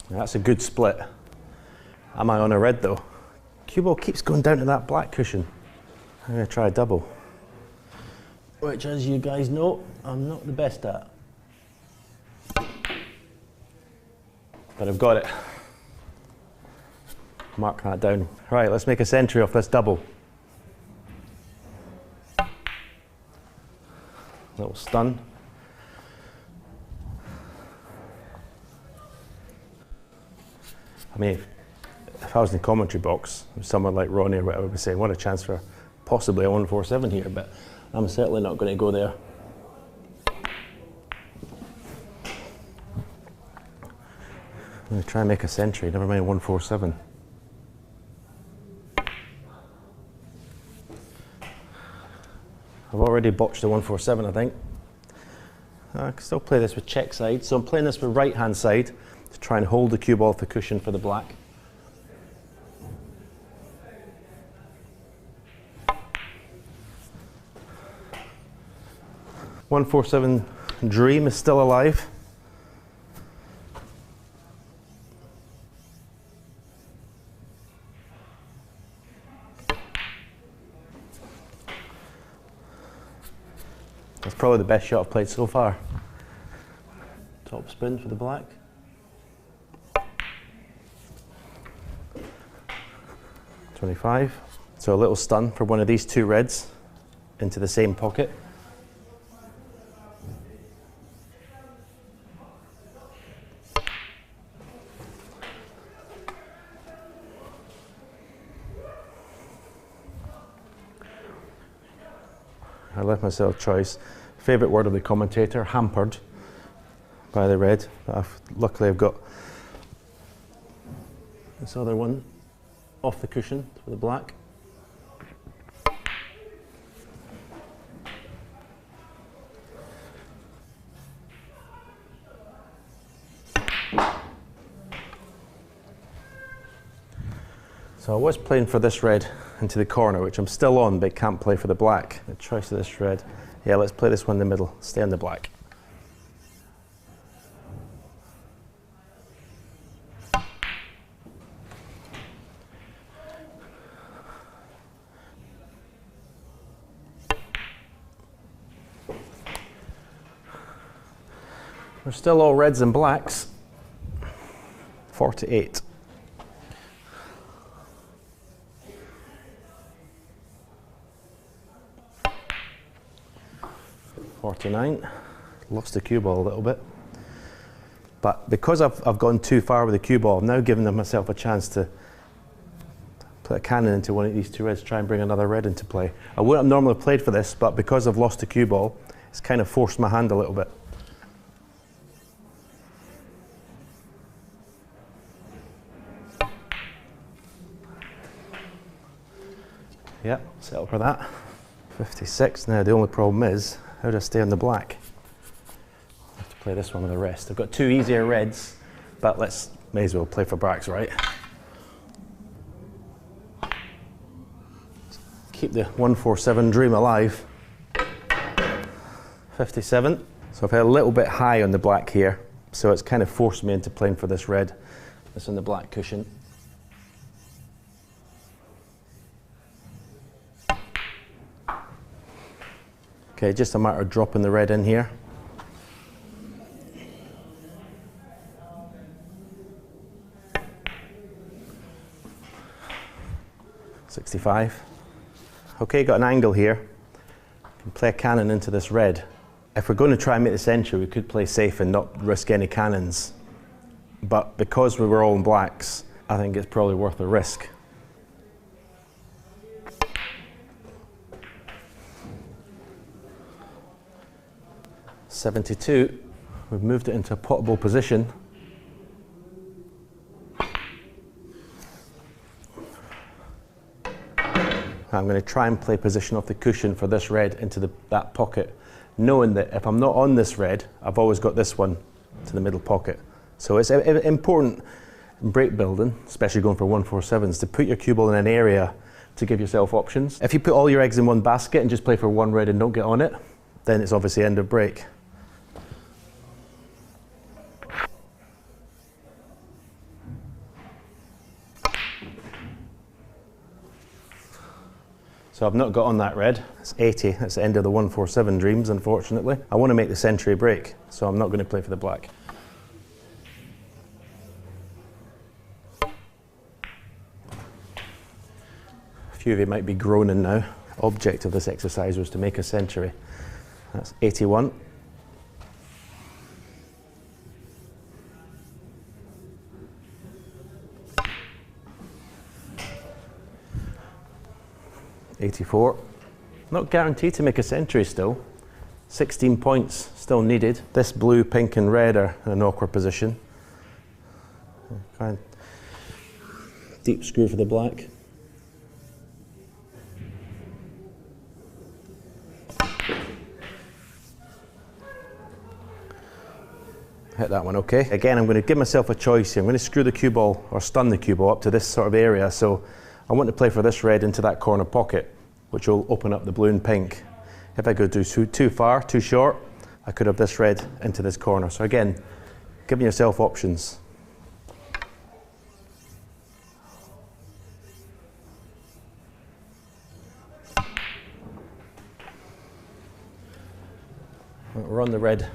That's a good split. Am I on a red though? Cue ball keeps going down to that black cushion. I'm going to try a double, which, as you guys know, I'm not the best at. But I've got it. Mark that down. Right, let's make a century off this double. Little stun. I mean, if I was in the commentary box, someone like Ronnie or whatever would be saying, what a chance for possibly a 147 here, but I'm certainly not going to go there. I'm going to try and make a century, never mind 147. I've already botched the 147, I think. I can still play this with check side, so I'm playing this with right hand side to try and hold the cue ball off the cushion for the black. .147 dream is still alive. That's probably the best shot I've played so far. Top spin for the black. .25. So a little stun for one of these two reds into the same pocket. I left myself choice. Favourite word of the commentator, hampered by the red. Luckily I've got this other one off the cushion for the black. So I was playing for this red into the corner, which I'm still on, but can't play for the black. The choice of this red. Yeah, let's play this one in the middle. Stay on the black. We're still all reds and blacks. 48. .49. Lost the cue ball a little bit. But because I've gone too far with the cue ball, I'm now giving myself a chance to put a cannon into one of these two reds, try and bring another red into play. I wouldn't have normally played for this, but because I've lost the cue ball, it's kind of forced my hand a little bit. Yeah, settle for that. 56. Now the only problem is, how do I stay on the black? I have to play this one with the rest. I've got two easier reds, but may as well play for blacks, right? Keep the 147 dream alive. 57. So I've had a little bit high on the black here, so it's kind of forced me into playing for this red. This on the black cushion. Okay, just a matter of dropping the red in here. .65. Okay, got an angle here. Can play a cannon into this red. If we're going to try and make the century, we could play safe and not risk any cannons. But because we were all in blacks, I think it's probably worth the risk. .72, we've moved it into a potable position. I'm going to try and play position off the cushion for this red into that pocket, knowing that if I'm not on this red, I've always got this one to the middle pocket. So it's important in break building, especially going for 147s, to put your cue ball in an area to give yourself options. If you put all your eggs in one basket and just play for one red and don't get on it, then it's obviously end of break. So I've not got on that red. It's 80, that's the end of the 147 dreams, unfortunately. I want to make the century break, so I'm not going to play for the black. A few of you might be groaning now. The object of this exercise was to make a century. That's 81. $84. Not guaranteed to make a century still. 16 points still needed. This blue, pink and red are in an awkward position. Deep screw for the black. Hit that one okay. Again, I'm going to give myself a choice here. I'm going to screw the cue ball or stun the cue ball up to this sort of area. So I want to play for this red into that corner pocket, which will open up the blue and pink. If I go too far, too short, I could have this red into this corner. So again, giving yourself options. We're on the red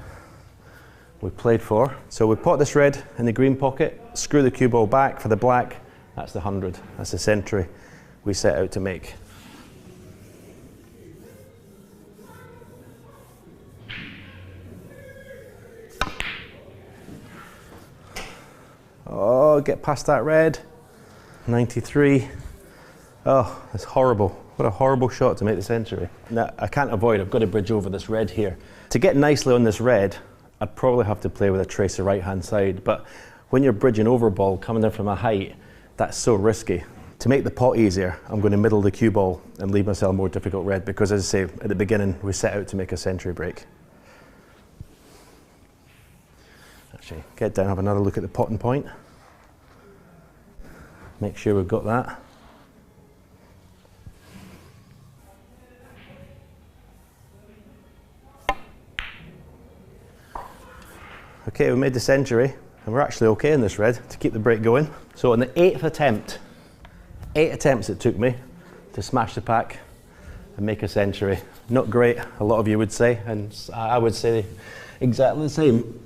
we played for. So we put this red in the green pocket, screw the cue ball back for the black. That's the 100, that's the century we set out to make. Oh, get past that red. 93. Oh, that's horrible. What a horrible shot to make the century. Now, I can't avoid, I've got to bridge over this red here. To get nicely on this red, I'd probably have to play with a tracer right-hand side, but when you're bridging over ball, coming in from a height, that's so risky. To make the pot easier, I'm going to middle the cue ball and leave myself a more difficult red because, as I say, at the beginning, we set out to make a century break. Actually, get down, have another look at the pot and point. Make sure we've got that. Okay, we made the century, and we're actually okay in this red to keep the break going. So on the 8th attempt, 8 attempts it took me to smash the pack and make a century. Not great, a lot of you would say, and I would say exactly the same.